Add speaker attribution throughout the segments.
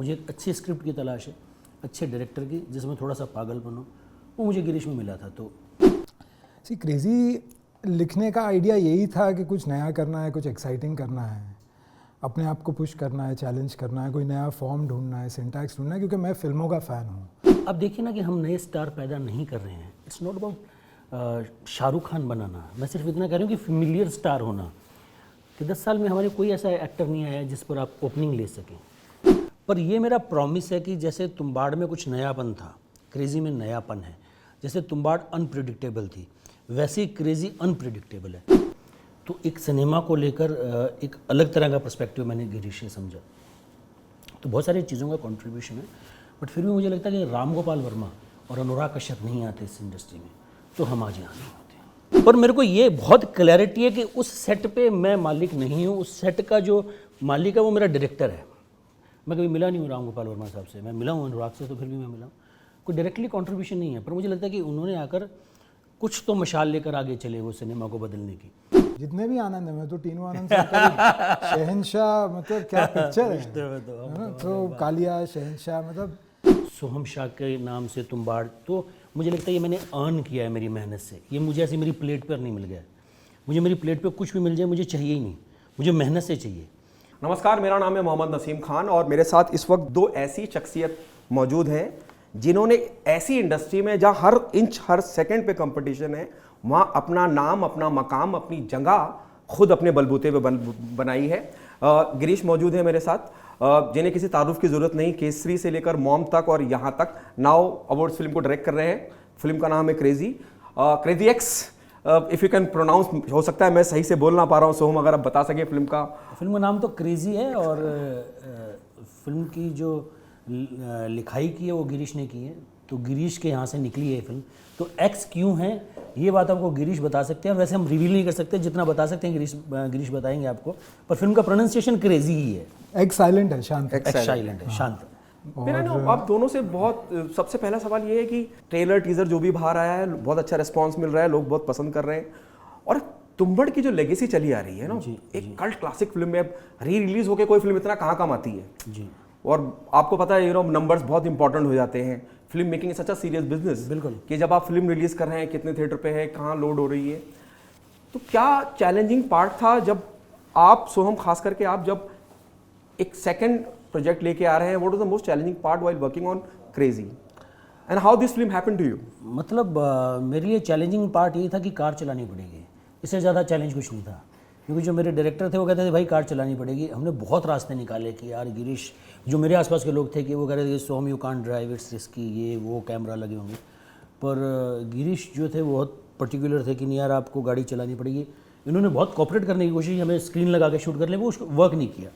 Speaker 1: मुझे एक अच्छी स्क्रिप्ट की तलाश है, अच्छे डायरेक्टर की जिसमें थोड़ा सा पागलपन हो, वो मुझे गिरीश में मिला था। तो
Speaker 2: क्रेज़ी लिखने का आइडिया यही था कि कुछ नया करना है, कुछ एक्साइटिंग करना है, अपने आप को पुश करना है, चैलेंज करना है, कोई नया फॉर्म ढूंढना है, सिंटैक्स ढूंढना है, क्योंकि मैं फिल्मों का फ़ैन हूँ।
Speaker 1: अब देखिए ना कि हम नए स्टार पैदा नहीं कर रहे हैं। It's not about Shahrukh Khan बनाना। मैं सिर्फ इतना कह रहा हूँ कि फेमिलियर स्टार होना, कि 10 साल में हमारे कोई ऐसा एक्टर नहीं आया जिस पर आप ओपनिंग ले सकें। पर ये मेरा प्रॉमिस है कि जैसे तुम्बाड़ में कुछ नयापन था, क्रेज़ी में नयापन है। जैसे तुम्बाड़ अनप्रिडिक्टेबल थी, वैसे ही क्रेज़ी अनप्रिडिक्टेबल है। तो एक सिनेमा को लेकर एक अलग तरह का पर्सपेक्टिव मैंने गिरीश से समझा। तो बहुत सारी चीज़ों का कंट्रीब्यूशन है, बट फिर भी मुझे लगता है कि राम गोपाल वर्मा और अनुराग कश्यप नहीं आते इस इंडस्ट्री में तो हम आज यहाँ नहीं होते। पर मेरे को ये बहुत क्लैरिटी है कि उस सेट पे मैं मालिक नहीं हूँ। उस सेट का जो मालिक है वो मेरा डायरेक्टर है। मैं कभी मिला नहीं हूँ राम गोपाल वर्मा साहब से, मैं मिला हूँ अनुराग से, तो फिर भी मैं मिला हूँ, कोई डायरेक्टली कंट्रीब्यूशन नहीं है। पर मुझे लगता है कि उन्होंने आकर कुछ तो मशाल लेकर आगे चले वो सिनेमा को बदलने की।
Speaker 2: जितने भी आनंद है, मैं तो तीनों आनंद से शहंशाह, मतलब क्या पिक्चर है ना। तो कालिया, शहंशाह, मतलब
Speaker 1: सोहम शाह के नाम से तुम्बाड़, तो मुझे लगता है ये मैंने अर्न किया है मेरी मेहनत से। ये मुझे ऐसे मेरी प्लेट पर नहीं मिल गया। मुझे मेरी प्लेट पे कुछ भी मिल जाए मुझे चाहिए ही नहीं, मुझे मेहनत से चाहिए।
Speaker 3: नमस्कार, मेरा नाम है मोहम्मद नसीम खान और मेरे साथ इस वक्त दो ऐसी शख्सियत मौजूद हैं जिन्होंने ऐसी इंडस्ट्री में जहां हर इंच हर सेकंड पे कंपटीशन है, वहां अपना नाम, अपना मकाम, अपनी जगह खुद अपने बलबूते पे बनाई है। गिरीश मौजूद है मेरे साथ, जिन्हें किसी तारुफ की ज़रूरत नहीं, केसरी से लेकर मॉम तक और यहाँ तक नाउ अवार्ड्स फिल्म को डायरेक्ट कर रहे हैं। फिल्म का नाम है crazy, crazy X. If you can pronounce, हो सकता है मैं सही से बोल ना पा रहा हूँ, सोहम अगर आप बता सकें फिल्म का
Speaker 1: नाम तो क्रेज़ी है और फिल्म की जो लिखाई की है वो गिरीश ने की है, तो गिरीश के यहाँ से निकली है फिल्म। तो एक्स क्यों है ये बात आपको गिरीश बता सकते हैं, वैसे हम रिवील नहीं कर सकते, जितना बता सकते हैं गिरीश बताएंगे आपको। पर फिल्म का प्रोनाउंसिएशन क्रेज़ी ही है।
Speaker 2: एक्स साइलेंट है, शांत।
Speaker 1: एक्स साइलेंट है, शांत।
Speaker 3: मेरा ना आप दोनों से बहुत, सबसे पहला सवाल ये है कि ट्रेलर टीजर जो भी बाहर आया है बहुत अच्छा रिस्पांस मिल रहा है, लोग बहुत पसंद कर रहे हैं, और तुम्बाड़ की जो लेगेसी चली आ रही है ना, एक कल्ट क्लासिक फिल्म में री रिलीज होकर कोई फिल्म इतना कहाँ काम आती है
Speaker 1: जी।
Speaker 3: और आपको पता है नंबर्स बहुत इंपॉर्टेंट हो जाते हैं। Film making such a serious business,
Speaker 1: बिल्कुल,
Speaker 3: कि जब आप फिल्म रिलीज कर रहे हैं, कितने थिएटर पे है, कहाँ लोड हो रही है, तो क्या चैलेंजिंग पार्ट था जब आप, सोहम खास करके आप जब एक सेकंड प्रोजेक्ट लेके आ रहे हैं, what was the most challenging part while working on crazy and how this film happened to you?
Speaker 1: मतलब मेरे लिए चैलेंजिंग पार्ट ये था कि कार चलानी पड़ेगी, इससे ज़्यादा चैलेंज कुछ नहीं था। क्योंकि जो मेरे डायरेक्टर थे वो कहते थे भाई कार चलानी पड़ेगी। हमने बहुत रास्ते निकाले कि यार गिरीश, जो मेरे आसपास के लोग थे कि वो कह रहे थे Soham you can't drive, it's risky, ये वो, कैमरा लगे होंगे। पर गिरीश जो थे वो बहुत पर्टिकुलर थे कि नहीं यार आपको गाड़ी चलानी पड़ेगी। इन्होंने बहुत कॉपरेट करने की कोशिश, हमें स्क्रीन लगा के शूट कर ले, वो उसको वर्क नहीं किया।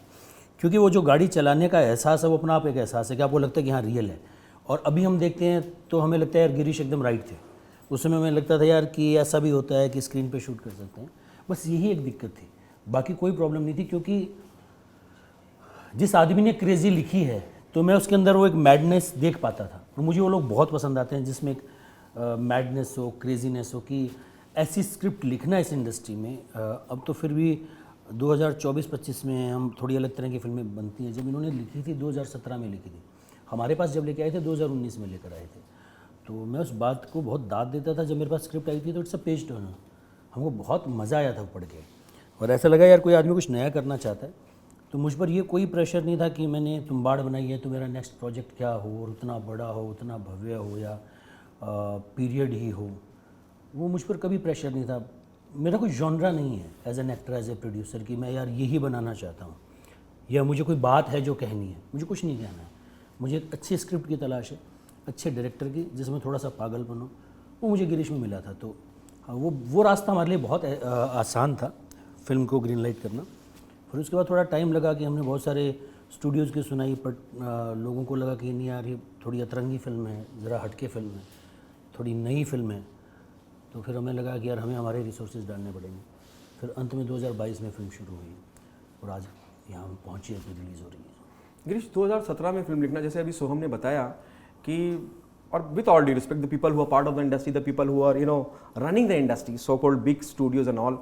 Speaker 1: क्योंकि वो जो गाड़ी चलाने का एहसास है वो अपना आप एक एहसास है कि आपको लगता है कि हाँ रियल है। और अभी हम देखते हैं तो हमें लगता है यार गिरीश एकदम राइट थे। उस समय हमें लगता था यार कि ऐसा भी होता है कि स्क्रीन पे शूट कर सकते हैं। बस यही एक दिक्कत थी, बाकी कोई प्रॉब्लम नहीं थी। क्योंकि जिस आदमी ने क्रेज़ी लिखी है तो मैं उसके अंदर वो एक मैडनेस देख पाता था। तो मुझे वो लोग बहुत पसंद आते हैं जिसमें एक मैडनेस हो, क्रेजीनेस हो, कि ऐसी स्क्रिप्ट लिखना इस इंडस्ट्री में। अब तो फिर भी 2024-25 में हम थोड़ी अलग तरह की फिल्में बनती हैं। जब इन्होंने लिखी थी 2017 में लिखी थी, हमारे पास जब लेके आए थे 2019 में लेकर आए थे। तो मैं उस बात को बहुत दाद देता था जब मेरे पास स्क्रिप्ट आई थी तो इट्स अ पेज टर्नर। हमको बहुत मज़ा आया था पढ़ के, और ऐसा लगा यार कोई आदमी कुछ नया करना चाहता है। तो मुझ पर ये कोई प्रेशर नहीं था कि मैंने तुम्बाड़ बनाई है तो मेरा नेक्स्ट प्रोजेक्ट क्या हो, और उतना बड़ा हो, उतना भव्य हो, या पीरियड ही हो। वो मुझ पर कभी प्रेशर नहीं था। मेरा कोई जॉनरा नहीं है as an actor, as a producer कि मैं यार यही बनाना चाहता हूँ, या मुझे कोई बात है जो कहनी है। मुझे कुछ नहीं कहना है। मुझे एक अच्छी स्क्रिप्ट की तलाश है, अच्छे डायरेक्टर की जिसमें थोड़ा सा पागलपन हो, वो मुझे गिरीश में मिला था। तो वो रास्ता हमारे लिए बहुत आसान था फिल्म को ग्रीन लाइट करना। फिर उसके बाद थोड़ा टाइम लगा कि हमने बहुत सारे स्टूडियोज़ की सुनाई, बट लोगों को लगा कि नहीं यार ये थोड़ी अतरंगी फिल्म है, ज़रा हटके फिल्म है, थोड़ी नई फिल्म है। तो फिर हमें लगा कि यार हमें हमारे रिसोर्सेज डालने पड़ेंगे। फिर अंत में 2022 में फिल्म शुरू हुई और आज यहाँ पहुँची है, रिलीज़ हो रही है।
Speaker 3: गिरीश, 2017 में फिल्म लिखना, जैसे अभी सोहम ने बताया कि, और with all due respect the people who are part of the industry, the people who are running the industry, so called big studios and all,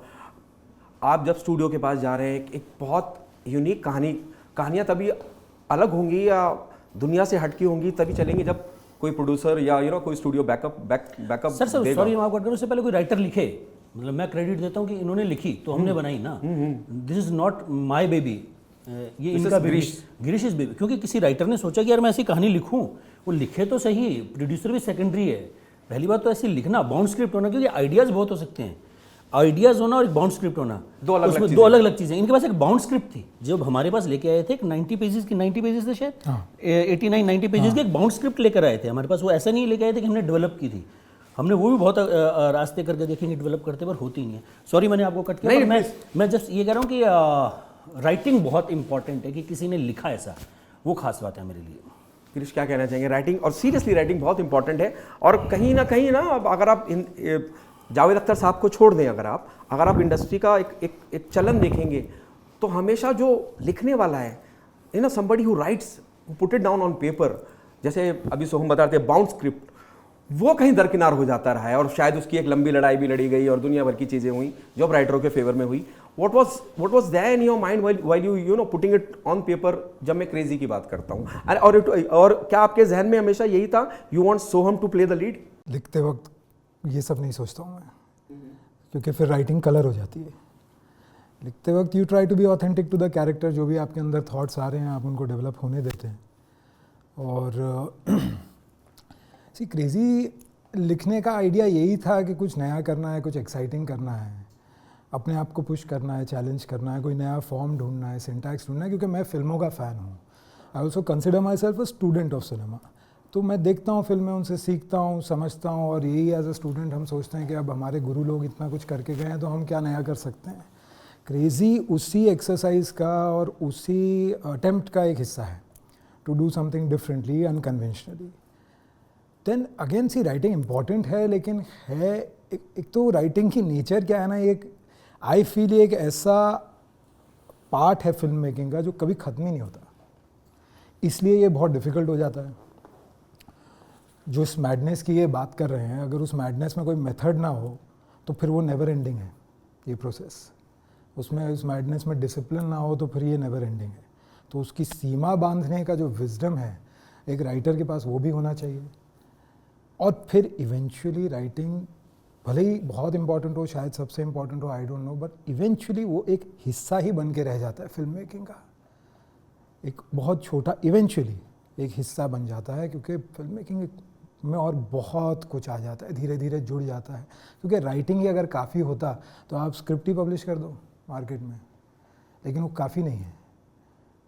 Speaker 3: आप जब स्टूडियो के पास जा रहे हैं, एक बहुत यूनिक कहानियाँ तभी अलग होंगी या दुनिया से हटकी होंगी तभी चलेंगी जब कोई प्रोड्यूसर या कोई स्टूडियो बैकअप
Speaker 1: सर सॉरी मैं आपको कट करूं, उससे पहले कोई राइटर लिखे, मतलब मैं क्रेडिट देता हूँ कि इन्होंने लिखी तो हमने बनाई ना, this is not my baby, ये इनका बेबी, गिरीश इज बेबी, क्योंकि किसी राइटर ने सोचा कि यार मैं ऐसी कहानी लिखूं, वो लिखे तो सही, प्रोड्यूसर भी सेकेंडरी है। पहली बात तो ऐसी लिखना, बाउंड स्क्रिप्ट होना, क्योंकि आइडियाज बहुत हो सकते हैं, आइडियाज होना और एक बाउंड स्क्रिप्ट होना,
Speaker 3: दो अलग
Speaker 1: अलग चीजें। इनके पास एक बाउंड स्क्रिप्ट थी, जब हमारे पास लेके आए थे, एक 90 पेजेस थे शायद, 89-90 पेजेस की एक बाउंड स्क्रिप्ट लेकर आए थे हमारे पास। वो ऐसा नहीं लेके आए थे कि हमने डेवलप की थी, हमने वो भी बहुत रास्ते करके देखेंगे डेवलप करते, पर होती नहीं है। सॉरी मैंने आपको कट किया, मैं जस्ट ये कह रहा हूँ कि राइटिंग बहुत इंपॉर्टेंट है, कि किसी ने लिखा ऐसा, वो खास बात है मेरे लिए।
Speaker 3: गिरीश क्या कहना चाहेंगे? राइटिंग, और सीरियसली राइटिंग बहुत इंपॉर्टेंट है, और कहीं ना अब अगर आप जावेद अख्तर साहब को छोड़ दें, अगर आप इंडस्ट्री का एक चलन देखेंगे तो हमेशा जो लिखने वाला है somebody who rights, who put it down on paper, जैसे अभी सोहम बता रहे थे बाउंड स्क्रिप्ट, वो कहीं दरकिनार हो जाता रहा है, और शायद उसकी एक लंबी लड़ाई भी लड़ी गई और दुनिया भर की चीज़ें हुई जो अब राइटरों के फेवर में हुई। What was there in your mind while you putting it on paper, जब मैं क्रेजी की बात करता हूँ, और क्या आपके जहन में हमेशा यही था, you want Soham to play the lead?
Speaker 2: लिखते वक्त ये सब नहीं सोचता हूँ मैं, क्योंकि फिर राइटिंग कलर हो जाती है। लिखते वक्त you try to be authentic to the character, जो भी आपके अंदर थॉट्स आ रहे हैं आप उनको डेवलप होने देते हैं। और क्रेजी लिखने का आइडिया यही था कि कुछ नया करना है, कुछ एक्साइटिंग करना है, अपने आप को पुश करना है, चैलेंज करना है, कोई नया फॉर्म ढूंढना है, सिंटैक्स ढूंढना है, क्योंकि मैं फिल्मों का फ़ैन हूँ। I also consider my self a student of cinema, तो मैं देखता हूँ फिल्में, उनसे सीखता हूँ, समझता हूँ, और यही एज अ स्टूडेंट हम सोचते हैं कि अब हमारे गुरु लोग इतना कुछ करके गए हैं तो हम क्या नया कर सकते हैं। क्रेजी उसी एक्सरसाइज का और उसी अटेम्प्ट का एक हिस्सा है, to do something differently, unconventionally. Then again see writing important है, लेकिन है एक तो राइटिंग की नेचर क्या है ना, एक आई फील एक ऐसा पार्ट है फिल्म मेकिंग का जो कभी ख़त्म ही नहीं होता, इसलिए ये बहुत डिफ़िकल्ट हो जाता है। जो इस मैडनेस की ये बात कर रहे हैं, अगर उस मैडनेस में कोई मेथड ना हो तो फिर वो नेवर एंडिंग है ये प्रोसेस, उसमें उस मैडनेस में डिसिप्लिन ना हो तो फिर ये नेवर एंडिंग है। तो उसकी सीमा बांधने का जो विजडम है एक राइटर के पास, वो भी होना चाहिए। और फिर इवेंचुअली राइटिंग भले ही बहुत इंपॉर्टेंट हो, शायद सबसे इंपॉर्टेंट हो, I don't know, but eventually वो एक हिस्सा ही बन के रह जाता है फिल्म मेकिंग का, एक बहुत छोटा इवेंचुअली एक हिस्सा बन जाता है, क्योंकि फिल्म मेकिंग में और बहुत कुछ आ जाता है, धीरे धीरे जुड़ जाता है। क्योंकि राइटिंग ही अगर काफ़ी होता तो आप स्क्रिप्ट ही पब्लिश कर दो मार्केट में, लेकिन वो काफ़ी नहीं है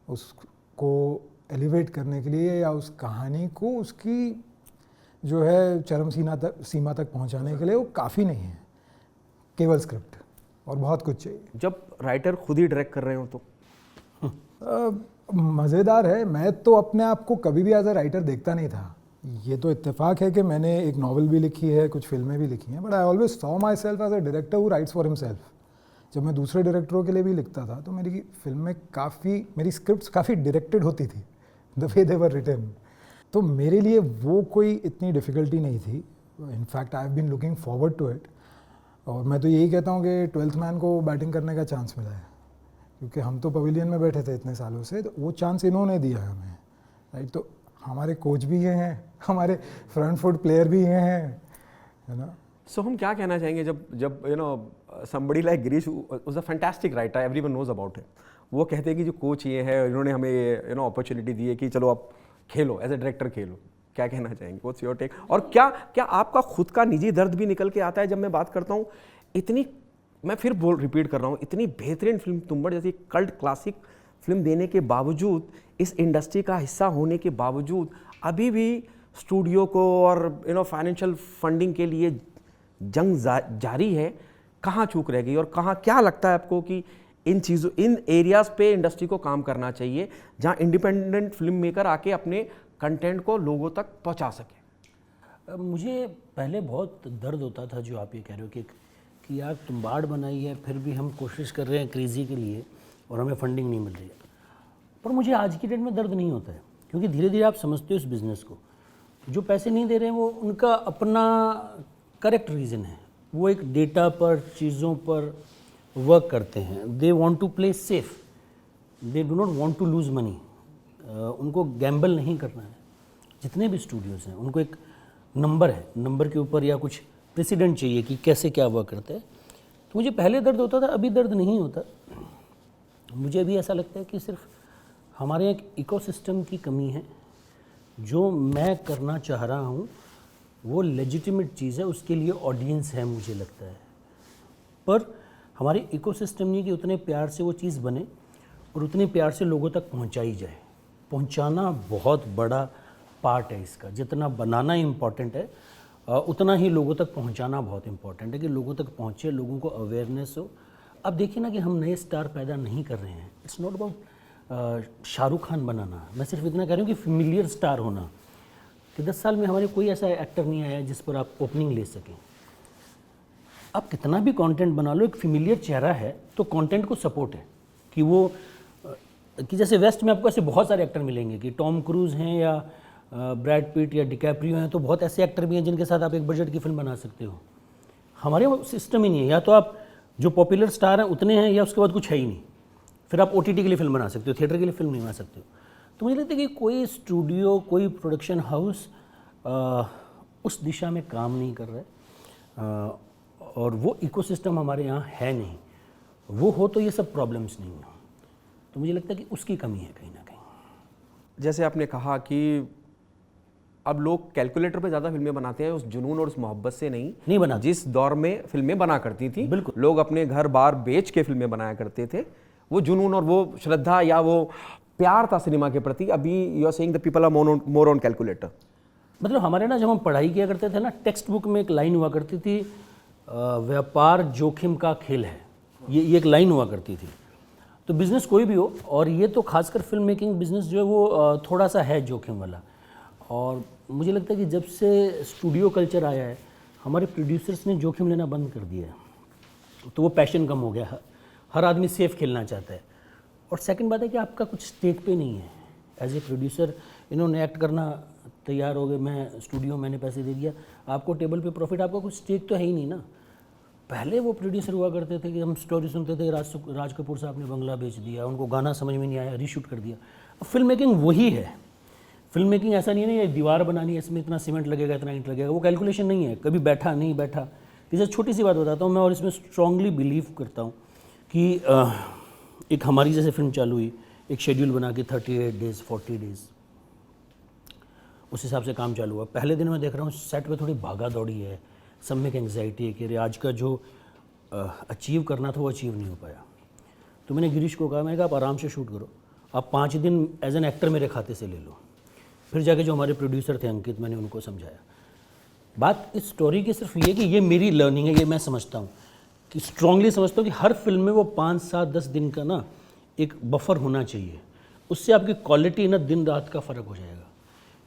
Speaker 2: उसको एलिवेट करने के लिए, या उस कहानी को उसकी जो है चरम सीमा तक पहुंचाने के लिए वो काफ़ी नहीं है, केवल स्क्रिप्ट, और बहुत कुछ चाहिए।
Speaker 3: जब राइटर खुद ही डायरेक्ट कर रहे हो तो
Speaker 2: मज़ेदार है। मैं तो अपने आप को कभी भी एज अ राइटर देखता नहीं था। ये तो इत्तेफाक है कि मैंने एक नॉवल भी लिखी है, कुछ फिल्में भी लिखी हैं, but I always saw myself as a director who writes for himself. जब मैं दूसरे डायरेक्टरों के लिए भी लिखता था तो मेरी फिल्में काफ़ी, मेरी स्क्रिप्ट्स काफ़ी डायरेक्टेड होती थी, the way they were written. तो मेरे लिए वो कोई इतनी डिफ़िकल्टी नहीं थी। In fact I have been looking forward to it. और मैं तो यही कहता हूँ कि 12th मैन को बैटिंग करने का चांस मिला है, क्योंकि हम तो पवेलियन में बैठे थे इतने सालों से, तो वो चांस इन्होंने दिया है हमें, राइट। तो हमारे कोच भी ये हैं, हमारे फ्रंट फुट प्लेयर भी ये हैं, है ना।
Speaker 3: सो हम क्या कहना चाहेंगे जब somebody like Girish was a fantastic writer, everyone knows about him, वो कहते हैं कि जो कोच ये है, इन्होंने हमें अपॉर्चुनिटी दी है कि चलो आप खेलो, एज ए डायरेक्टर खेलो, क्या कहना चाहेंगे? What's your take? और क्या आपका खुद का निजी दर्द भी निकल के आता है जब मैं बात करता हूँ इतनी, मैं फिर रिपीट कर रहा हूँ, इतनी बेहतरीन फिल्म तुम्बाड़ जैसी कल्ट क्लासिक फिल्म देने के बावजूद, इस इंडस्ट्री का हिस्सा होने के बावजूद, अभी भी स्टूडियो को और फाइनेंशियल फंडिंग के लिए जंग जारी है। कहाँ चूक रह गई, और कहाँ, क्या लगता है आपको कि इन चीज़ों, इन एरियाज़ पे इंडस्ट्री को काम करना चाहिए जहाँ इंडिपेंडेंट फिल्म मेकर आके अपने कंटेंट को लोगों तक पहुँचा सके?
Speaker 1: मुझे पहले बहुत दर्द होता था जो आप ये कह रहे हो कि यार तुम्बाड़ बनाई है, फिर भी हम कोशिश कर रहे हैं क्रेजी के लिए और हमें फंडिंग नहीं मिल रही है। पर मुझे आज की डेट में दर्द नहीं होता है, क्योंकि धीरे धीरे आप समझते हो इस बिज़नेस को, जो पैसे नहीं दे रहे हैं वो उनका अपना करेक्ट रीज़न है, वो एक डेटा पर, चीज़ों पर वर्क करते हैं। They want to play safe, they do not want to lose money. उनको गैम्बल नहीं करना है। जितने भी स्टूडियोज़ हैं उनको एक नंबर है, नंबर के ऊपर या कुछ प्रेसिडेंट चाहिए कि कैसे क्या वर्क करता है। तो मुझे पहले दर्द होता था, अभी दर्द नहीं होता। मुझे अभी ऐसा लगता है कि सिर्फ हमारे एक इकोसिस्टम की कमी है। जो मैं करना चाह रहा हूँ वो लेजिटिमेट चीज़ है, उसके लिए ऑडियंस है मुझे लगता है, पर हमारे इकोसिस्टम नहीं कि उतने प्यार से वो चीज़ बने और उतने प्यार से लोगों तक पहुंचाई जाए। पहुंचाना बहुत बड़ा पार्ट है इसका। जितना बनाना इम्पॉर्टेंट है उतना ही लोगों तक पहुंचाना बहुत इम्पॉर्टेंट है, कि लोगों तक पहुंचे, लोगों को अवेयरनेस हो। अब देखिए ना कि हम नए स्टार पैदा नहीं कर रहे हैं। It's not about Shahrukh Khan बनाना, मैं सिर्फ इतना कह रही हूँ कि फेमिलियर स्टार होना, कि 10 साल में हमारे कोई ऐसा एक्टर नहीं आया जिस पर आप ओपनिंग ले सकें। आप कितना भी कंटेंट बना लो, एक फेमिलियर चेहरा है तो कंटेंट को सपोर्ट है कि वो कि जैसे वेस्ट में आपको ऐसे बहुत सारे एक्टर मिलेंगे कि टॉम क्रूज़ हैं या ब्रैड पिट या डिकैप्रियो हैं, तो बहुत ऐसे एक्टर भी हैं जिनके साथ आप एक बजट की फिल्म बना सकते हो। हमारे वो सिस्टम ही नहीं है। या तो आप जो पॉपुलर स्टार हैं उतने हैं, या उसके बाद कुछ है ही नहीं। फिर आप OTT के लिए फिल्म बना सकते हो, थिएटर के लिए फिल्म नहीं बना सकते हो। तो मुझे लगता है कि कोई स्टूडियो, कोई प्रोडक्शन हाउस उस दिशा में काम नहीं कर रहा है, और वो इकोसिस्टम हमारे यहाँ है नहीं। वो हो तो ये सब प्रॉब्लम्स नहीं हो। तो मुझे लगता है कि उसकी कमी है कहीं ना कहीं।
Speaker 3: जैसे आपने कहा कि अब लोग कैलकुलेटर पे ज़्यादा फिल्में बनाते हैं, उस जुनून और उस मोहब्बत से नहीं
Speaker 1: बनाते।
Speaker 3: जिस दौर में फिल्में बना करती थी,
Speaker 1: बिल्कुल।
Speaker 3: लोग अपने घर बार बेच के फिल्में बनाया करते थे। वो जुनून और वो श्रद्धा या वो प्यार था सिनेमा के प्रति। अभी you are saying the people are more on calculator.
Speaker 1: मतलब हमारे ना जब हम पढ़ाई किया करते थे ना, टेक्स्ट बुक में एक लाइन हुआ करती थी, व्यापार जोखिम का खेल है। ये एक लाइन हुआ करती थी। तो बिज़नेस कोई भी हो, और ये तो खासकर फिल्म मेकिंग बिज़नेस जो है वो थोड़ा सा है जोखिम वाला। और मुझे लगता है कि जब से स्टूडियो कल्चर आया है, हमारे प्रोड्यूसर्स ने जोखिम लेना बंद कर दिया है, तो वो पैशन कम हो गया। हर आदमी सेफ खेलना चाहता है। और सेकंड बात है कि आपका कुछ स्टेक पे नहीं है। एज ए प्रोड्यूसर इन्होंने एक्ट करना तैयार हो गए, मैं स्टूडियो, मैंने पैसे दे दिया, आपको टेबल पे प्रॉफिट, आपका कुछ स्टेक तो है ही नहीं ना। पहले वो प्रोड्यूसर हुआ करते थे कि हम स्टोरी सुनते थे, राज कपूर साहब ने बंगला बेच दिया, उनको गाना समझ में नहीं आया, रीशूट कर दिया। अब फिल्म मेकिंग वही है। फिल्म मेकिंग ऐसा नहीं है ना ये दीवार बनानी है, इसमें इतना सीमेंट लगेगा, इतना ईंट लगेगा, वो कैलकुलेशन नहीं है। कभी बैठा नहीं बैठा। जैसे छोटी सी बात बताता हूँ मैं, और इसमें स्ट्रांगली बिलीव करता हूँ कि एक हमारी जैसे फिल्म चालू हुई, एक शेड्यूल बना के 38 डेज़ 40 डेज़ उस हिसाब से काम चालू हुआ। पहले दिन मैं देख रहा हूँ सेट पे थोड़ी भागा दौड़ी है, सब में एक एंग्जाइटी है कि अरे आज का जो अचीव करना था वो अचीव नहीं हो पाया। तो मैंने गिरीश को कहा, मैंने कहा आप आराम से शूट करो, आप 5 दिन एज एन एक्टर मेरे खाते से ले लो। फिर जाके जो हमारे प्रोड्यूसर थे अंकित, मैंने उनको समझाया। बात इस स्टोरी की सिर्फ ये कि ये मेरी लर्निंग है, ये मैं समझता हूँ कि स्ट्रांगली समझता हूँ कि हर फिल्म में वो 5, 7, 10 दिन का ना एक बफर होना चाहिए। उससे आपकी क्वालिटी ना दिन रात का फ़र्क हो जाएगा।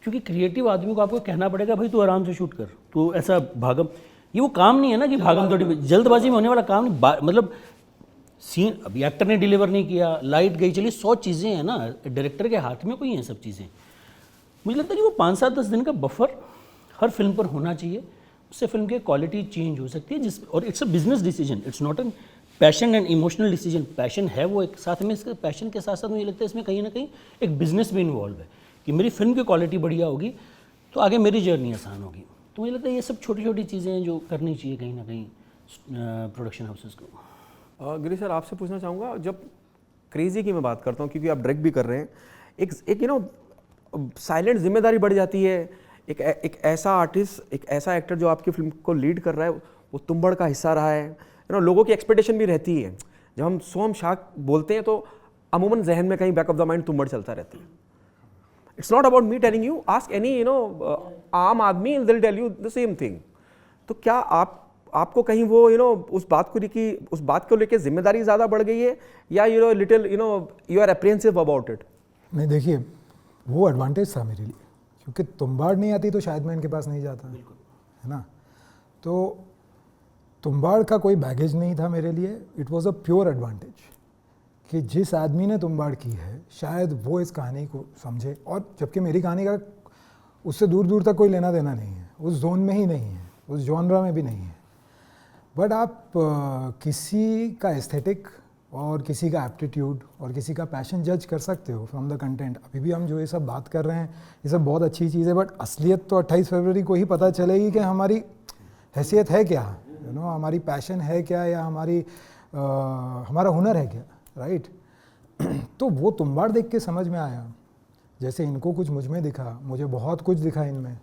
Speaker 1: क्योंकि क्रिएटिव आदमी को आपको कहना पड़ेगा भाई तू आराम से शूट कर, तो ऐसा भागम, ये वो काम नहीं है ना कि भागम दौड़ी, जल्दबाजी में होने वाला काम नहीं। मतलब सीन अभी एक्टर ने डिलीवर नहीं किया, लाइट गई, चलिए 100 चीज़ें हैं ना, डायरेक्टर के हाथ में कोई हैं सब चीज़ें। मुझे लगता है कि वो 5, 7, 10 दिन का बफर हर फिल्म पर होना चाहिए। उससे फिल्म की क्वालिटी चेंज हो सकती है। और it's a business decision, it's not an passion and emotional decision. Passion है वो एक साथ में, इसके पैशन के साथ साथ मुझे लगता है इसमें कहीं ना कहीं एक बिजनेस भी इन्वॉल्व है कि मेरी फिल्म की क्वालिटी बढ़िया होगी तो आगे मेरी जर्नी आसान होगी। तो मुझे लगता है ये सब छोटी छोटी चीज़ें हैं जो करनी चाहिए कहीं ना कहीं प्रोडक्शन हाउसेस को।
Speaker 3: गिरीश सर, आपसे पूछना चाहूँगा, जब क्रेजी की मैं बात करता हूँ, क्योंकि आप डायरेक्ट भी कर रहे हैं, एक यू नो साइलेंट जिम्मेदारी बढ़ जाती है। एक ऐसा आर्टिस्ट, एक ऐसा एक्टर जो आपकी फिल्म को लीड कर रहा है, वो तुम्बड़ का हिस्सा रहा है। यू नो लोगों की एक्सपेक्टेशन भी रहती है। जब हम सोम शाक बोलते हैं तो अमूमन जहन में कहीं back of the mind Tumbbad चलता रहता है। It's not about me telling you, ask any you know aam aadmi, they'll tell you the same thing. तो क्या आपको कहीं वो यू नो उस बात को लेके जिम्मेदारी ज़्यादा बढ़ गई है, या you know little you know you are apprehensive about it?
Speaker 2: नहीं, देखिए वो एडवांटेज था मेरे लिए, क्योंकि तुम्बाड़ नहीं आती तो शायद मैं इनके पास नहीं जाता, है ना। तो तुम्बाड़ का कोई बैगेज नहीं था मेरे लिए। It was a pure advantage कि जिस आदमी ने तुम्बाड़ की है शायद वो इस कहानी को समझे, और जबकि मेरी कहानी का उससे दूर दूर तक कोई लेना देना नहीं है, उस जोन में ही नहीं है, उस जॉनरा में भी नहीं है। बट आप किसी का एस्थेटिक और किसी का एप्टीट्यूड और किसी का पैशन जज कर सकते हो फ्रॉम द कंटेंट। अभी भी हम जो ये सब बात कर रहे हैं ये सब बहुत अच्छी चीज़ है, बट असलियत तो 28 फरवरी को ही पता चलेगी कि हमारी हैसियत है क्या, हमारी पैशन है क्या, या हमारा हुनर है क्या, राइट। तो वो तुम्बाड़ देख के समझ में आया, जैसे इनको कुछ मुझ में दिखा, मुझे बहुत कुछ दिखा इनमें,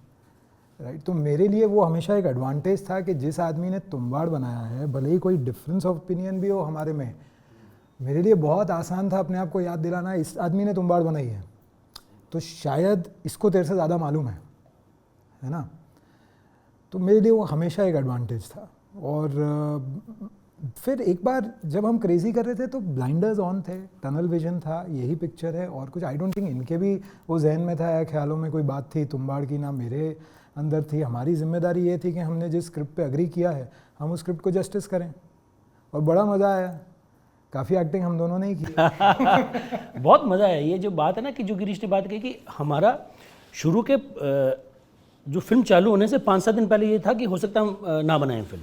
Speaker 2: राइट। तो मेरे लिए वो हमेशा एक एडवांटेज था कि जिस आदमी ने तुम्बाड़ बनाया है, भले ही कोई डिफरेंस ऑफ ओपिनियन भी हो हमारे में, मेरे लिए बहुत आसान था अपने आप को याद दिलाना इस आदमी ने तुम्बाड़ बनाई है, तो शायद इसको तेरे से ज़्यादा मालूम है ना। तो मेरे लिए वो हमेशा एक एडवांटेज था। और फिर एक बार जब हम क्रेज़ी कर रहे थे तो ब्लाइंडर्स ऑन थे, टनल विजन था, यही पिक्चर है और कुछ आई डोंट थिंक इनके भी वो जहन में था या ख्यालों में कोई बात थी तुम्बाड़ की, ना मेरे अंदर थी। हमारी जिम्मेदारी ये थी कि हमने जिस स्क्रिप्ट पे अग्री किया है हम उस स्क्रिप्ट को जस्टिस करें, और बड़ा मज़ा आया। काफ़ी एक्टिंग हम दोनों ने ही की।
Speaker 1: बहुत मज़ा आया। ये जो बात है ना कि जो गिरीश ने बात कही कि हमारा शुरू के जो फिल्म चालू होने से 5-7 दिन पहले ये था कि हो सकता है हम ना बनाएं फिल्म,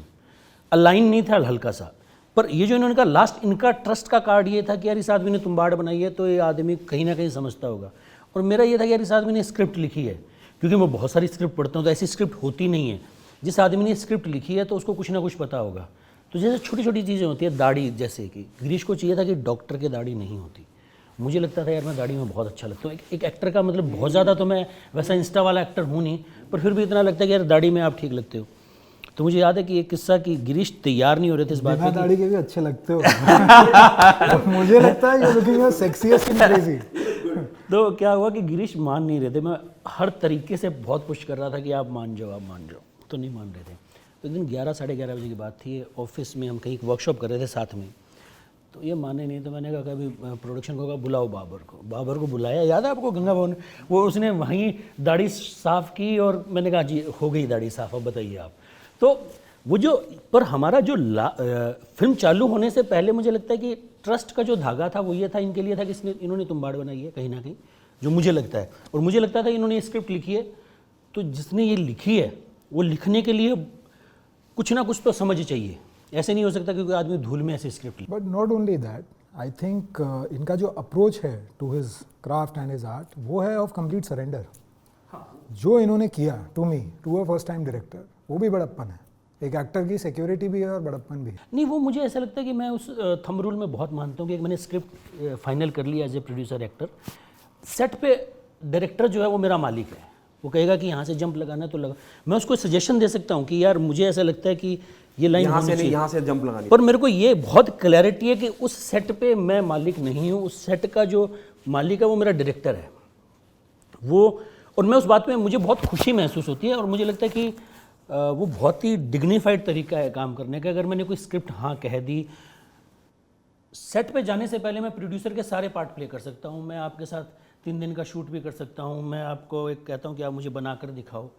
Speaker 1: अलाइन नहीं था हल्का सा, पर ये जो इन्होंने कहा लास्ट, इनका ट्रस्ट का कार्ड ये था कि यार इस आदमी ने तुम्बाड़ बनाई है तो ये आदमी कहीं ना कहीं समझता होगा। और मेरा ये था कि यार इस आदमी ने स्क्रिप्ट लिखी है, क्योंकि मैं बहुत सारी स्क्रिप्ट पढ़ता हूँ तो ऐसी स्क्रिप्ट होती नहीं है। जिस आदमी ने स्क्रिप्ट लिखी है तो उसको कुछ ना कुछ पता होगा। तो जैसे छोटी छोटी चीज़ें होती है, दाढ़ी जैसे कि गिरीश को चाहिए था कि डॉक्टर की दाढ़ी नहीं होती, मुझे लगता था यार मैं दाढ़ी में बहुत अच्छा लगता हूँ। एक एक्टर का मतलब बहुत ज़्यादा तो मैं वैसा इंस्टा वाला एक्टर हूँ नहीं, पर फिर भी इतना लगता है कि यार दाढ़ी में आप ठीक लगते हो। तो मुझे याद है कि एक किस्सा कि गिरीश तैयार नहीं हो रहे थे इस बात पे,
Speaker 2: दाढ़ी के भी अच्छे लगते हो। मुझे लगता है ये लुकिंग सेक्सीएस्ट इन क्रेजी।
Speaker 1: तो क्या हुआ कि गिरीश मान नहीं रहे थे, मैं हर तरीके से बहुत पुश कर रहा था कि आप मान जाओ, तो नहीं मान रहे थे। तो एक दिन 11-11:30 बजे की बात थी, ऑफिस में हम कहीं वर्कशॉप कर रहे थे साथ में, तो ये माने नहीं। तो मैंने कहा कभी प्रोडक्शन को कहा बुलाओ बाबर को बुलाया, याद है आपको गंगा भवन, वो उसने वहीं दाढ़ी साफ़ की और मैंने कहा जी हो गई दाढ़ी साफ़, अब बताइए आप। तो वो जो पर हमारा जो फिल्म चालू होने से पहले मुझे लगता है कि ट्रस्ट का जो धागा था वो ये था, इनके लिए था कि इन्होंने तुम्बाड़ बनाई है कहीं ना कहीं, जो मुझे लगता है। और मुझे लगता था इन्होंने ये स्क्रिप्ट लिखी है, तो जिसने ये लिखी है वो लिखने के लिए कुछ ना कुछ तो समझ चाहिए। ऐसे नहीं हो सकता कि कोई आदमी धूल में ऐसे script.
Speaker 2: But not only that, I think इनका जो अप्रोच है to his craft and his art वो है ऑफ कंप्लीट सरेंडर। जो इन्होंने किया to me, to a first time director, वो भी बड़प्पन है। एक एक्टर की सिक्योरिटी भी है और बड़प्पन भी है।
Speaker 1: नहीं, वो मुझे ऐसा लगता है कि मैं उस थंब रूल में बहुत मानता हूँ कि मैंने स्क्रिप्ट फाइनल कर लिया as a producer actor, set पे डायरेक्टर जो है वो मेरा मालिक है, वो कहेगा कि यहाँ से जंप लगाना है तो लगा। मैं उसको सजेशन दे सकता हूँ कि यार मुझे ऐसा लगता है कि ये लाइन
Speaker 3: यहाँ से जंप लगानी,
Speaker 1: पर मेरे को ये बहुत क्लैरिटी है कि उस सेट पे मैं मालिक नहीं हूँ। उस सेट का जो मालिक है वो मेरा डायरेक्टर है वो, और मैं उस बात में मुझे बहुत खुशी महसूस होती है। और मुझे लगता है कि वो बहुत ही डिग्निफाइड तरीका है काम करने का। अगर मैंने कोई स्क्रिप्ट हाँ कह दी, सेट पे जाने से पहले मैं प्रोड्यूसर के सारे पार्ट प्ले कर सकता हूँ, मैं आपके साथ 3 दिन का शूट भी कर सकता हूँ, मैं आपको एक कहता हूँ कि आप मुझे बना कर दिखाओ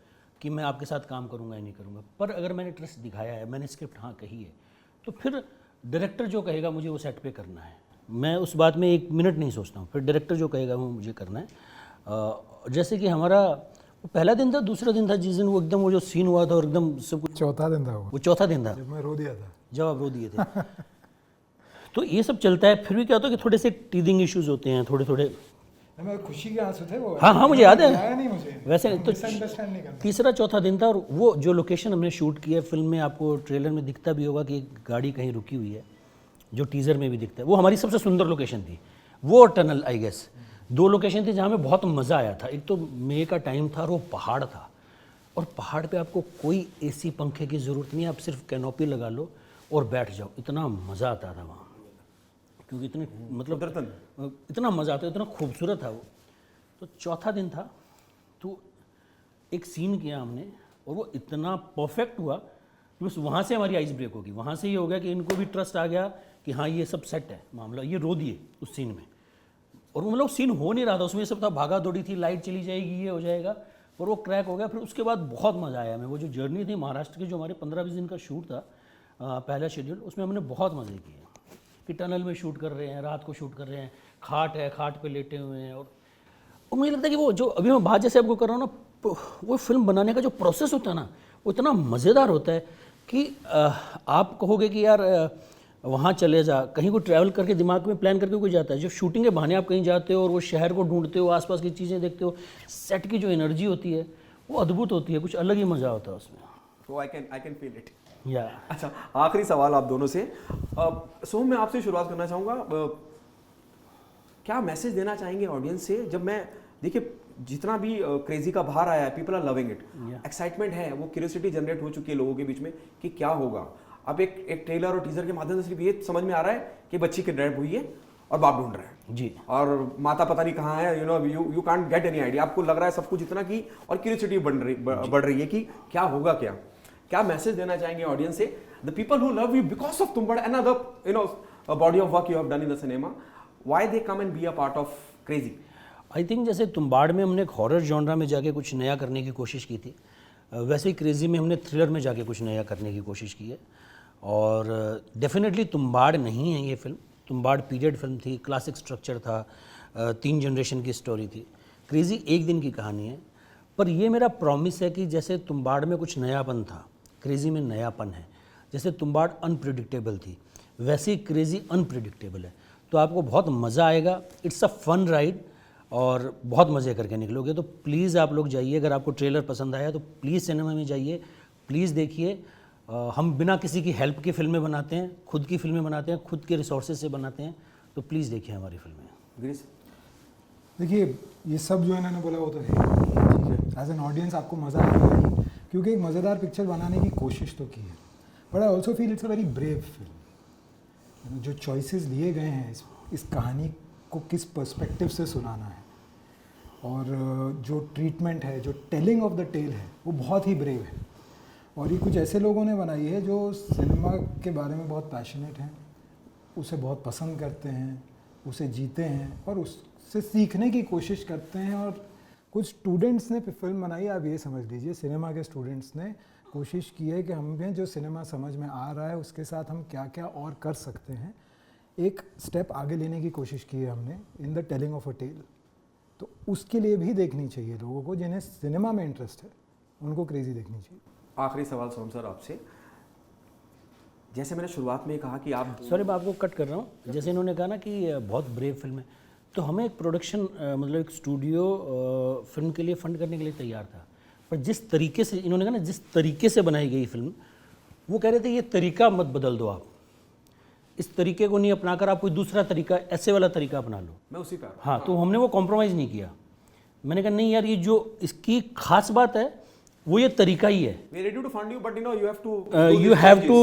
Speaker 1: कि मैं आपके साथ काम करूँगा या नहीं करूँगा। पर अगर मैंने ट्रस्ट दिखाया है, मैंने स्क्रिप्ट हाँ कही है, तो फिर डायरेक्टर जो कहेगा मुझे वो सेट पे करना है। मैं उस बात में 1 मिनट नहीं सोचता हूँ, फिर डायरेक्टर जो कहेगा वो मुझे करना है। जैसे कि हमारा वो पहला दिन था, दूसरा दिन था, जिस दिन वो एकदम वो जो सीन हुआ था और एकदम सब कुछ,
Speaker 2: चौथा दिन था
Speaker 1: वो चौथा दिन था
Speaker 2: जब मैं रो दिया था,
Speaker 1: जब आप रो दिए थे। तो ये सब चलता है। फिर भी क्या होता है कि थोड़े से टीदिंग इश्यूज होते हैं, थोड़े
Speaker 2: मैं खुशी के आंसू थे वो।
Speaker 1: हाँ मुझे याद है।
Speaker 2: आया नहीं मुझे
Speaker 1: वैसे तो
Speaker 2: अंडरस्टैंड नहीं करना।
Speaker 1: तीसरा चौथा दिन था, और वो जो लोकेशन हमने शूट की है, फिल्म में आपको ट्रेलर में दिखता भी होगा कि एक गाड़ी कहीं रुकी हुई है, जो टीज़र में भी दिखता है, वो हमारी सबसे सुंदर लोकेशन थी। वो और टनल, आई गेस 2 लोकेशन थी जहाँ में बहुत मज़ा आया था। एक तो मई का टाइम था और वो पहाड़ था, और पहाड़ पे आपको कोई एसी पंखे की ज़रूरत नहीं है, आप सिर्फ कैनोपी लगा लो और बैठ जाओ, इतना मज़ा आता था वहाँ, क्योंकि इतने मतलब इतना मज़ा आता, इतना खूबसूरत था वो। तो चौथा दिन था, तो एक सीन किया हमने और वो इतना परफेक्ट हुआ कि बस वहाँ से हमारी आइस ब्रेक होगी। वहाँ से ये हो गया कि इनको भी ट्रस्ट आ गया कि हाँ ये सब सेट है मामला। ये रो दिए उस सीन में, और वो मतलब सीन हो नहीं रहा था, उसमें सब था भागा दौड़ी थी, लाइट चली जाएगी, ये हो जाएगा, और वो क्रैक हो गया। फिर उसके बाद बहुत मज़ा आया हमें। वो जो जर्नी थी महाराष्ट्र की, जो हमारे 15-20 दिन का शूट था पहला शेड्यूल, उसमें हमने बहुत मज़े किए कि टनल में शूट कर रहे हैं, रात को शूट कर रहे हैं, खाट है, खाट पे लेटे हुए हैं। और मुझे लगता है कि वो जो अभी मैं बात जैसे आपको कर रहा हूँ ना, वो फिल्म बनाने का जो प्रोसेस होता है ना, वो इतना मज़ेदार होता है कि आप कहोगे कि यार वहाँ चले जा, कहीं को ट्रैवल करके दिमाग में प्लान करके कोई जाता है। जब शूटिंग के बहाने आप कहीं जाते हो और वो शहर को ढूंढते हो, आसपास की चीज़ें देखते हो, सेट की जो एनर्जी होती है वो अद्भुत होती है, कुछ अलग ही मज़ा होता है उसमें।
Speaker 3: तो आई कैन फील इट।
Speaker 1: या
Speaker 3: अच्छा, आखिरी सवाल आप दोनों से। सोम, मैं आपसे शुरुआत करना चाहूँगा, क्या मैसेज देना चाहेंगे ऑडियंस से? जब मैं देखिए जितना भी क्रेजी का बाहर आया है, people are loving it, excitement है, वो क्यूरियोसिटी जनरेट हो चुकी है लोगों के बीच में कि क्या होगा। अब एक ट्रेलर और टीजर के माध्यम से सिर्फ ये समझ में आ रहा है कि बच्ची किडनैप हुई है और बाप ढूंढ रहा है
Speaker 1: जी,
Speaker 3: और माता पता नहीं कहाँ है, you can't get any idea. आपको लग रहा है सब कुछ इतना की, और क्यूरियोसिटी बढ़ रही है कि क्या होगा। क्या मैसेज देना चाहेंगे ऑडियंस से? The people who love you because of Tumbbad and other body of work you have done in the cinema, why they come and be a part of crazy?
Speaker 1: I think जैसे तुम्बाड़ में हमने एक horror genre में जाके कुछ नया करने की कोशिश की थी, वैसे ही क्रेजी में हमने थ्रिलर में जाके कुछ नया करने की कोशिश की है। और डेफिनेटली तुम्बाड़ नहीं है ये फिल्म। तुम्बाड़ पीरियड फिल्म थी, क्लासिक स्ट्रक्चर था, 3 जनरेशन की स्टोरी थी। क्रेजी एक दिन की कहानी है। पर ये मेरा प्रॉमिस है कि जैसे तुम्बाड़ में कुछ नयापन था, क्रेजी में नयापन है। जैसे तुम्बाड़ अनप्रिडिक्टेबल थी, वैसे ही क्रेजी अनप्रिडिक्टेबल है। तो आपको बहुत मज़ा आएगा। इट्स अ फन राइड और बहुत मज़े करके निकलोगे। तो प्लीज़ आप लोग जाइए, अगर आपको ट्रेलर पसंद आया तो प्लीज़ सिनेमा में जाइए, प्लीज़ देखिए। हम बिना किसी की हेल्प के फिल्में बनाते हैं, खुद की फिल्में बनाते हैं, खुद के रिसोर्सेज से बनाते हैं। तो प्लीज़ देखिए हमारी फिल्में।
Speaker 2: देखिए ये सब जो इन्होंने बोला वो तो है, ठीक है। एज एन ऑडियंस आपको मज़ा आएगा ही, क्योंकि एक मज़ेदार पिक्चर बनाने की कोशिश तो की है। But I also feel it's a very brave film. जो चॉइसेस लिए गए हैं इस कहानी को किस पर्सपेक्टिव से सुनाना है, और जो ट्रीटमेंट है, जो टेलिंग ऑफ द टेल है, वो बहुत ही ब्रेव है। और ये कुछ ऐसे लोगों ने बनाई है जो सिनेमा के बारे में बहुत पैशनेट हैं, उसे बहुत पसंद करते हैं, उसे जीते हैं और उससे सीखने की कोशिश करते हैं। और कुछ स्टूडेंट्स ने फिल्म बनाई है, आप ये समझ लीजिए सिनेमा के स्टूडेंट्स ने कोशिश की है कि हमें जो सिनेमा समझ में आ रहा है उसके साथ हम क्या क्या और कर सकते हैं, एक स्टेप आगे लेने की कोशिश की है हमने in the telling of a tale. तो उसके लिए भी देखनी चाहिए लोगों को, जिन्हें सिनेमा में इंटरेस्ट है उनको क्रेजी देखनी चाहिए।
Speaker 3: आखिरी सवाल सोम सर आपसे, जैसे मैंने शुरुआत में कहा कि आप,
Speaker 1: सॉरी मैं आपको कट कर रहा हूँ, जैसे इन्होंने कहा ना कि बहुत ब्रेव फिल्म है, तो हमें एक प्रोडक्शन मतलब एक स्टूडियो फिल्म के लिए फंड करने के लिए तैयार था। पर जिस तरीके से इन्होंने कहा ना, जिस तरीके से बनाई गई फिल्म, वो कह रहे थे ये तरीका मत बदल दो, आप इस तरीके को नहीं अपनाकर आप कोई दूसरा तरीका, ऐसे वाला तरीका अपना लो।
Speaker 3: मैं उसी पर,
Speaker 1: हाँ, तो हमने वो कॉम्प्रोमाइज़ नहीं किया। मैंने कहा नहीं यार, ये जो इसकी खास बात है वो ये तरीका ही है।
Speaker 3: we are ready to fund you, but
Speaker 1: you have to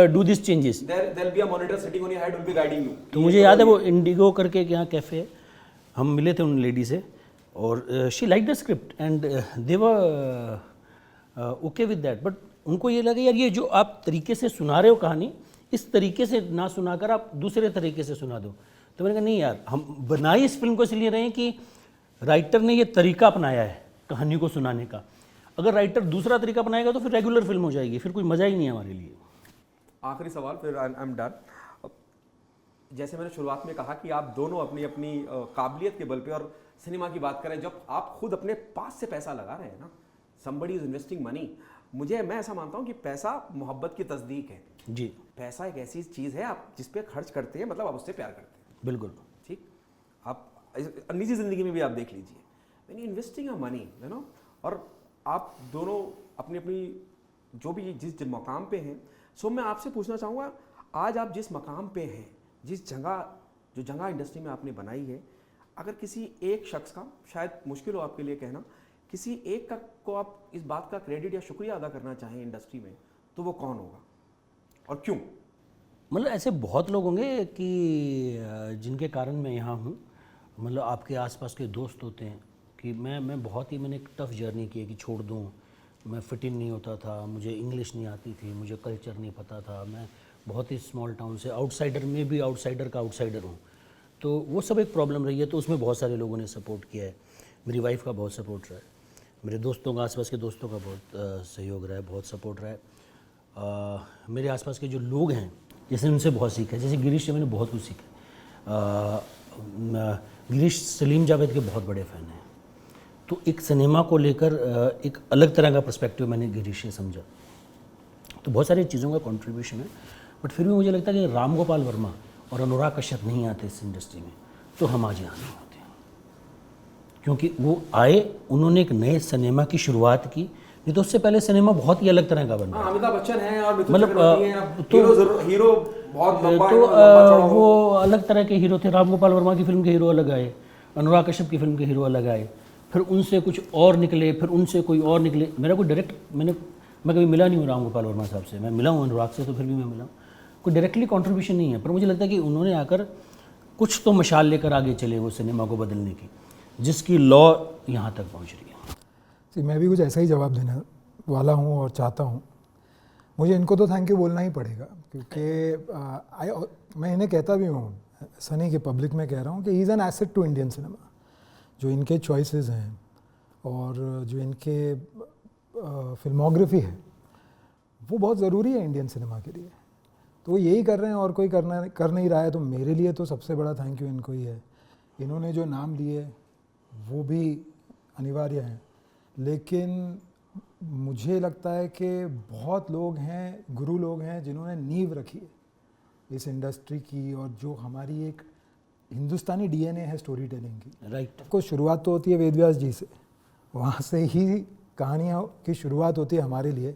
Speaker 1: do these changes.
Speaker 3: There'll be a monitor sitting on your head will be guiding you.
Speaker 1: तो मुझे याद है वो इंडिगो करके एक यहाँ कैफ़े है, हम मिले थे उन लेडी से और she like the script and they were okay with that. But उनको ये लगा यार ये जो आप तरीके से सुना रहे हो कहानी, इस तरीके से ना सुनाकर आप दूसरे तरीके से सुना दो। तो मैंने कहा नहीं यार, हम बनाई इस फिल्म को इसलिए रहे हैं कि राइटर ने ये तरीका अपनाया है कहानी को सुनाने का। अगर राइटर दूसरा तरीका अपनाएगा तो फिर रेगुलर फिल्म हो जाएगी, फिर कोई मज़ा ही नहीं है हमारे लिए।
Speaker 3: आखिरी सवाल, फिर आई एम डन। जैसे मैंने शुरुआत में कहा कि आप दोनों अपनी अपनी काबिलियत के बल पे, और सिनेमा की बात करें, जब आप खुद अपने पास से पैसा लगा रहे हैं ना, somebody is investing money, मैं ऐसा मानता हूँ कि पैसा मोहब्बत की तस्दीक है
Speaker 1: जी।
Speaker 3: पैसा एक ऐसी चीज़ है आप जिस पे खर्च करते हैं, मतलब आप उससे प्यार करते हैं।
Speaker 1: बिल्कुल
Speaker 3: ठीक, आप निजी ज़िंदगी में भी आप देख लीजिए, when you investing a money, you know, और आप दोनों अपनी अपनी जो भी जिस मकाम पे हैं। सो मैं आपसे पूछना चाहूँगा, आज आप जिस मकाम पे हैं, जिस जगह इंडस्ट्री में आपने बनाई है, अगर किसी एक शख्स का, शायद मुश्किल हो आपके लिए कहना, किसी एक का को आप इस बात का क्रेडिट या शुक्रिया अदा करना चाहें इंडस्ट्री में, तो वो कौन होगा और क्यों?
Speaker 1: मतलब ऐसे बहुत लोग होंगे कि जिनके कारण मैं यहाँ हूँ। मतलब आपके आसपास के दोस्त होते हैं कि मैं बहुत ही, मैंने एक टफ़ जर्नी की है कि छोड़ दूँ, मैं फिट इन नहीं होता था, मुझे इंग्लिश नहीं आती थी, मुझे कल्चर नहीं पता था, मैं बहुत ही स्मॉल टाउन से, आउटसाइडर में भी आउटसाइडर का आउटसाइडर हूँ। तो वो सब एक प्रॉब्लम रही है। तो उसमें बहुत सारे लोगों ने सपोर्ट किया है, मेरी वाइफ का बहुत सपोर्ट रहा है, मेरे दोस्तों का, आसपास के दोस्तों का बहुत सहयोग रहा है, बहुत सपोर्ट रहा है। मेरे आसपास के जो लोग हैं, जैसे उनसे बहुत सीखा है। जैसे गिरीश से मैंने बहुत कुछ सीखा। गिरीश सलीम जावेद के बहुत बड़े फ़ैन हैं, तो एक सिनेमा को लेकर एक अलग तरह का पर्सपेक्टिव मैंने गिरीश से समझा। तो बहुत सारी चीज़ों का कंट्रीब्यूशन है। बट फिर भी मुझे लगता है कि राम गोपाल वर्मा और अनुराग कश्यप नहीं आते इस इंडस्ट्री में तो हम आज यहाँ नहीं होते, क्योंकि वो आए, उन्होंने एक नए सिनेमा की शुरुआत की। नहीं तो उससे पहले सिनेमा बहुत ही अलग तरह का बन रहा है।
Speaker 3: अमिताभ बच्चन है और मिथुन
Speaker 1: मतलब,
Speaker 3: चक्रवर्ती हैं,
Speaker 1: तो
Speaker 3: हीरो बहुत लंबा है,
Speaker 1: तो
Speaker 3: लंबा चौड़ा हो।
Speaker 1: वो अलग तरह के हीरो थे। राम गोपाल वर्मा की फिल्म के हीरो अलग आए, अनुराग कश्यप की फिल्म के हीरो अलग आए, फिर उनसे कुछ और निकले, फिर उनसे कोई और निकले। मेरा कोई डायरेक्ट मैं कभी मिला नहीं हूँ राम गोपाल वर्मा साहब से, मैं मिला हूँ अनुराग से, तो फिर भी मैं मिला हूँ, कोई डायरेक्टली कंट्रीब्यूशन नहीं है। पर मुझे लगता है कि उन्होंने आकर कुछ तो मशाल लेकर आगे चले वो सिनेमा को बदलने की, जिसकी लॉ यहाँ तक पहुँच रही है।
Speaker 2: जी, मैं भी कुछ ऐसा ही जवाब देने वाला हूँ और चाहता हूँ। मुझे इनको तो थैंक यू बोलना ही पड़ेगा, क्योंकि मैं इन्हें कहता भी हूँ, सनी के पब्लिक में कह रहा हूँ कि he is an asset to Indian cinema. जो इनके चॉइसेस हैं और जो इनके फिल्मोग्राफी है वो बहुत ज़रूरी है इंडियन सिनेमा के लिए। तो वो यही कर रहे हैं और कोई कर नहीं रहा है, तो मेरे लिए तो सबसे बड़ा थैंक यू इनको ही है। इन्होंने जो नाम लिए वो भी अनिवार्य हैं, लेकिन मुझे लगता है कि बहुत लोग हैं, गुरु लोग हैं जिन्होंने नींव रखी है इस इंडस्ट्री की, और जो हमारी एक हिंदुस्तानी डीएनए है स्टोरी टेलिंग की।
Speaker 1: राइट।
Speaker 2: को शुरुआत तो होती है वेद व्यास जी से, वहाँ से ही कहानियों की शुरुआत होती है हमारे लिए।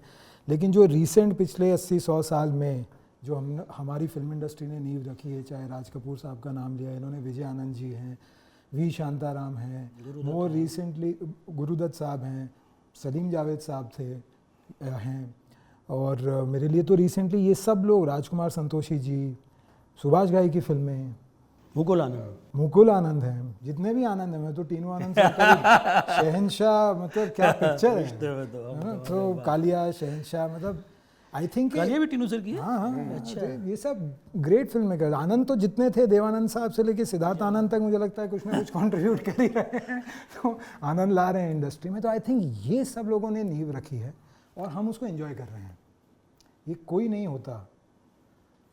Speaker 2: लेकिन जो रिसेंट पिछले 80-100 साल में जो हमारी फिल्म इंडस्ट्री ने नींव रखी है, चाहे राज कपूर साहब का नाम लिया, इन्होंने विजय आनंद जी हैं, वी शांताराम हैं, मोर रिसेंटली गुरुदत्त साहब हैं, सलीम जावेद साहब हैं, और मेरे लिए तो रिसेंटली ये सब लोग, राजकुमार संतोषी जी, सुभाष घाई की फिल्में, मुकुल आनंद हैं, जितने भी आनंद हैं, मैं तो तीनों आनंद से शहंशाह, मतलब क्या पिक्चर है ना। तो कालिया, शहंशाह, मतलब आई थिंक
Speaker 1: कालिया भी टीनू सर की है।
Speaker 2: हाँ, अच्छा, ये सब ग्रेट फिल्में कर। आनंद तो जितने थे, देवानंद साहब से लेके सिद्धार्थ आनंद तक, मुझे लगता है कुछ ना कुछ कंट्रीब्यूट कर ही रहे हैं, तो आनंद ला रहे हैं इंडस्ट्री में। तो आई थिंक ये सब लोगों ने नींव रखी है और हम उसको एंजॉय कर रहे हैं। ये कोई नहीं होता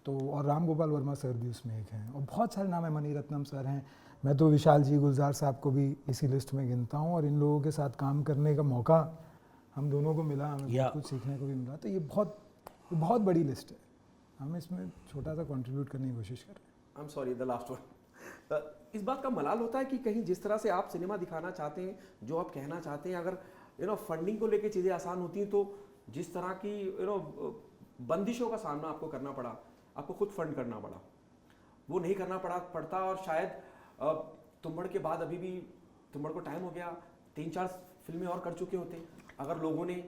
Speaker 2: तो, और राम गोपाल वर्मा सर भी उसमें एक हैं, और बहुत सारे नाम है, मणिरत्नम सर हैं। मैं तो विशाल जी, गुलजार साहब को भी इसी लिस्ट में गिनता हूँ, और इन लोगों के साथ काम करने का मौका हम दोनों को मिला, हमें कुछ सीखने को भी मिला। तो ये बहुत बड़ी लिस्ट है, हम इसमें छोटा सा कंट्रीब्यूट करने की कोशिश कर रहे हैं।
Speaker 3: I am sorry, the last one. इस बात का मलाल होता है कि कहीं जिस तरह से आप सिनेमा दिखाना चाहते हैं, जो आप कहना चाहते हैं, अगर फंडिंग को लेके चीज़ें आसान होती हैं, तो जिस तरह की बंदिशों का सामना आपको करना पड़ा, आपको खुद फंड करना पड़ा, वो नहीं करना पड़ता। और शायद तुम्बड़ के बाद, अभी भी तुम्बड़ को टाइम हो गया, 3-4 फिल्में और कर चुके होते अगर लोगों ने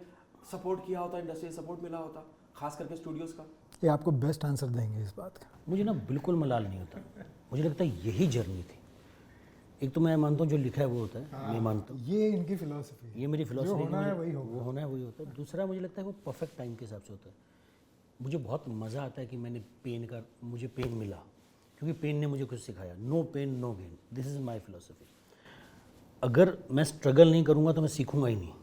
Speaker 3: सपोर्ट किया होता, इंडस्ट्री सपोर्ट मिला होता, खास करके स्टूडियोज का।
Speaker 2: ये आपको बेस्ट आंसर देंगे इस बात का।
Speaker 1: मुझे ना बिल्कुल मलाल नहीं होता, मुझे लगता है यही जर्नी थी। एक तो मैं मानता हूँ जो लिखा है वो होता है, मैं मानता हूँ,
Speaker 2: ये इनकी फिलॉसफी,
Speaker 1: ये मेरी फिलॉसफी,
Speaker 2: होना है वही होगा,
Speaker 1: वो होना है वही होता है। दूसरा, मुझे लगता है वो परफेक्ट टाइम के हिसाब से होता है। मुझे बहुत मज़ा आता है कि मुझे पेन मिला, क्योंकि पेन ने मुझे कुछ सिखाया। No pain no gain, this is my philosophy. अगर मैं स्ट्रगल नहीं करूँगा तो मैं सीखूँगा ही नहीं।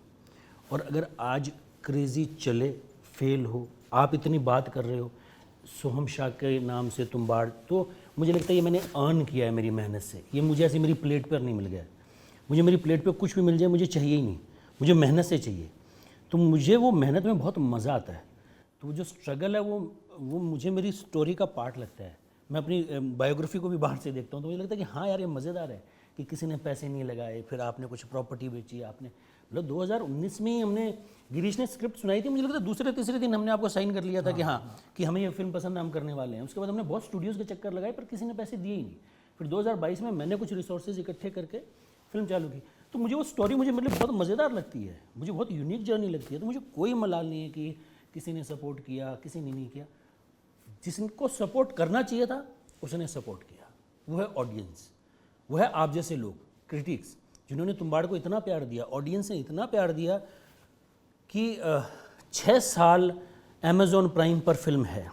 Speaker 1: और अगर आज क्रेज़ी चले, फेल हो, आप इतनी बात कर रहे हो सोहम शाह के नाम से तुम्बाड़, तो मुझे लगता है ये मैंने अर्न किया है मेरी मेहनत से। ये मुझे ऐसे मेरी प्लेट पर नहीं मिल गया। मुझे मेरी प्लेट पे कुछ भी मिल जाए मुझे चाहिए ही नहीं, मुझे मेहनत से चाहिए। तो मुझे वो मेहनत में बहुत मज़ा आता है। तो वो जो स्ट्रगल है वो मुझे मेरी स्टोरी का पार्ट लगता है। मैं अपनी बायोग्राफी को भी बाहर से देखता हूँ तो मुझे लगता है कि हाँ यार, ये मज़ेदार है कि किसी ने पैसे नहीं लगाए, फिर आपने कुछ प्रॉपर्टी बेची, आपने मतलब 2019 में ही हमने, गिरीश ने स्क्रिप्ट सुनाई थी, मुझे लगता है दूसरे तीसरे दिन हमने आपको साइन कर लिया था कि हाँ कि हमें ये फिल्म पसंद है, हम करने वाले हैं। उसके बाद हमने बहुत स्टूडियोज़ के चक्कर लगाए पर किसी ने पैसे दिए ही नहीं। फिर 2022 में मैंने कुछ रिसोर्सेज इकट्ठे करके फिल्म चालू की। तो मुझे वो स्टोरी मतलब बहुत मज़ेदार लगती है, मुझे बहुत यूनिक जर्नी लगती है। तो मुझे कोई मलाल नहीं है कि किसी ने सपोर्ट किया, किसी ने नहीं किया। जिसको सपोर्ट करना चाहिए था उसने सपोर्ट किया, वो है ऑडियंस, वो है आप जैसे लोग, क्रिटिक्स, जिन्होंने तुम्बाड़ को इतना प्यार दिया, ऑडियंस ने इतना प्यार दिया कि 6 साल अमेज़ॉन प्राइम पर फिल्म है,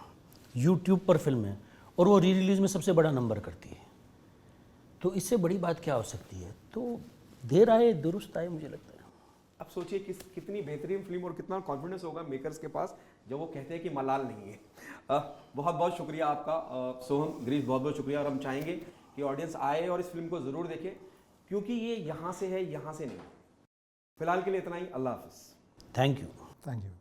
Speaker 1: यूट्यूब पर फिल्म है और वो री रिलीज़ में सबसे बड़ा नंबर करती है। तो इससे बड़ी बात क्या हो सकती है? तो देर आए दुरुस्त आए, मुझे लगता है।
Speaker 3: अब सोचिए कितनी बेहतरीन फिल्म और कितना कॉन्फिडेंस होगा मेकर्स के पास जब वो कहते हैं कि मलाल नहीं है। बहुत बहुत शुक्रिया आपका सोहम, गिरीश, बहुत बहुत शुक्रिया। और हम चाहेंगे कि ऑडियंस आए और इस फिल्म को ज़रूर देखे, क्योंकि ये यहाँ से है, यहाँ से नहीं। फिलहाल के लिए इतना ही। अल्लाह हाफिज़।
Speaker 1: Thank you.
Speaker 2: Thank you.